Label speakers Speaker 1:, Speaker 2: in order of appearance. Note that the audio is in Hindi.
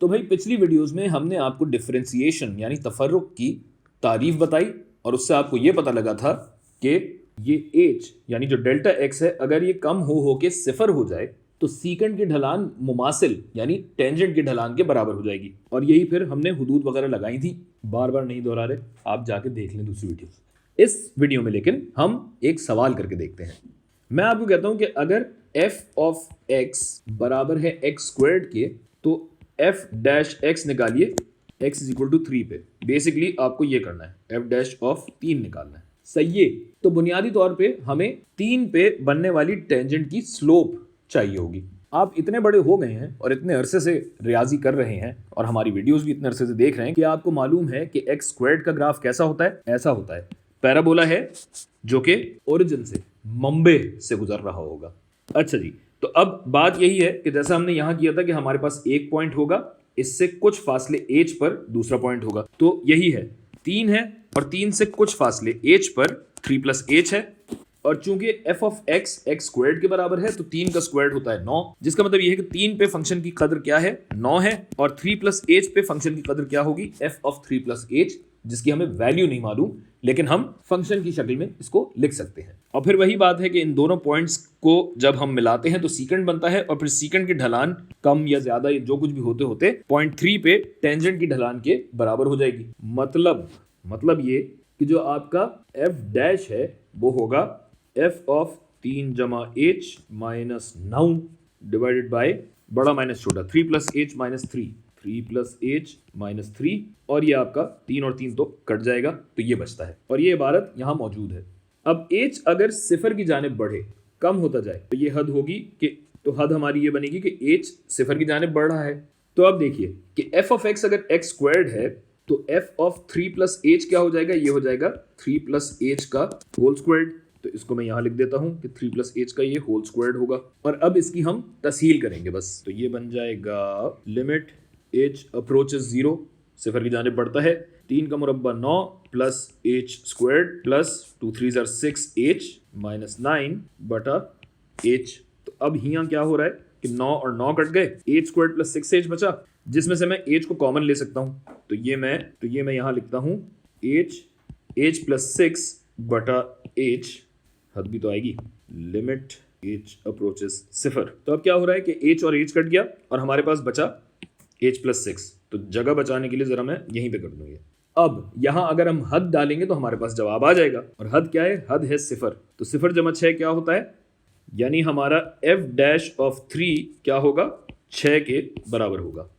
Speaker 1: तो भाई पिछली वीडियोस में हमने आपको डिफरेंशिएशन यानी तफर्रुक की तारीफ बताई और उससे आपको ये पता लगा था कि ये h यानी जो डेल्टा x है अगर ये कम हो के सिफर हो जाए तो सीकेंड की ढलान मुमासिल यानी टेंजेंट की ढलान के बराबर हो जाएगी। और यही फिर हमने हुदूद वगैरह लगाई थी, बार बार नहीं दोहरा रहे, आप जाके देख लें दूसरी वीडियो। इस वीडियो में लेकिन हम एक सवाल करके देखते हैं। मैं आपको कहता हूं कि अगर f ऑफ x बराबर है x स्क्वायर्ड के तो f डैश x निकालिए x इज इक्वल टू 3 पे। बेसिकली आपको ये करना है, f डैश ऑफ 3 निकालना है। सही है, तो बुनियादी तौर पे हमें 3 पे बनने वाली टेंजेंट की स्लोप चाहिए होगी। आप इतने बड़े हो गए हैं और इतने अरसे से रियाजी कर रहे हैं और हमारी वीडियोस भी इतने अरसे से देख रहे हैं कि आपको मालूम है कि x स्क्वायर्ड का ग्राफ कैसा होता है। ऐसा होता है, पैराबोला है जो कि ओरिजिन से मुंबई से गुजर रहा होगा। अच्छा जी, तो अब बात यही है कि जैसा हमने यहां किया था कि हमारे पास एक पॉइंट होगा, इससे कुछ फासले h पर दूसरा पॉइंट होगा। तो यही है, 3 है और 3 से कुछ फासले h पर 3 प्लस h है। और चूंकि f of x x squared के बराबर है तो 3 का स्क्वायर्ड होता है 9, जिसका मतलब यह है कि 3 पे फंक्शन की कदर क्या है, 9 है। और 3 प्लस h पे फंक्शन की कदर क्या होगी, f ऑफ 3 प्लस h, जिसकी हमें वैल्यू नहीं मालूम लेकिन हम फंक्शन की शक्ल में इसको लिख सकते हैं। और फिर वही बात है कि इन दोनों पॉइंट्स को जब हम मिलाते हैं तो सीकेंड बनता है और फिर सीकेंड की ढलान कम या ज्यादा जो कुछ भी होते होते पॉइंट 3 पे टेंजेंट की ढलान के बराबर हो जाएगी। मतलब ये कि जो आपका f डैश है वो होगा f ऑफ 3 जमा h माइनस 9 डिवाइडेड बाय बड़ा माइनस छोटा 3 plus h minus 3 plus h minus 3, और ये आपका 3 और 3 तो कट जाएगा तो ये बचता है और ये इबारत यहाँ मौजूद है। अब h अगर सिफर की जानिब बढ़े, कम होता जाए तो ये हद होगी कि तो हद हमारी ये बनेगी कि h सिफर की जानिब बढ़ रहा है। तो अब देखिए कि f ऑफ x अगर x स्क्वायर्ड है तो f ऑफ 3 प्लस h क्या हो जाएगा, ये हो जाएगा 3 प्लस h का होल स्क्वायर्ड। तो इसको मैं यहाँ लिख देता हूँ कि 3 प्लस h का ये होल स्क्वायर्ड होगा। और अब इसकी हम तस्हील करेंगे बस, तो ये बन जाएगा लिमिट h अप्रोचेस 0, सिफर की जानिब बढ़ता है, 3 का मुरब्बा 9 प्लस h स्क्वायर्ड प्लस 2 3 ज़र 6h माइनस 9 बटा h। तो अब यहाँ क्या हो रहा है कि 9 और 9 कट गए, h स्क्वायर्ड प्लस 6h बचा, जिसमें से मैं h को कॉमन ले सकता हूँ। तो ये मैं यहाँ लिखता हूँ h प्लस 6 बटा h, हद भी तो आएगी, लिमिट h अप्रोचेस सिफर। तो अब क्या हो रहा है कि h और h कट गया और हमारे पास बचा h प्लस 6। तो जगह बचाने के लिए जरा मैं यहीं पे कर दूंगी। अब यहां अगर हम हद डालेंगे तो हमारे पास जवाब आ जाएगा, और हद क्या है, हद है सिफर। तो सिफर जमा 6 क्या होता है, यानी हमारा f डैश ऑफ 3 क्या होगा, 6 के बराबर होगा।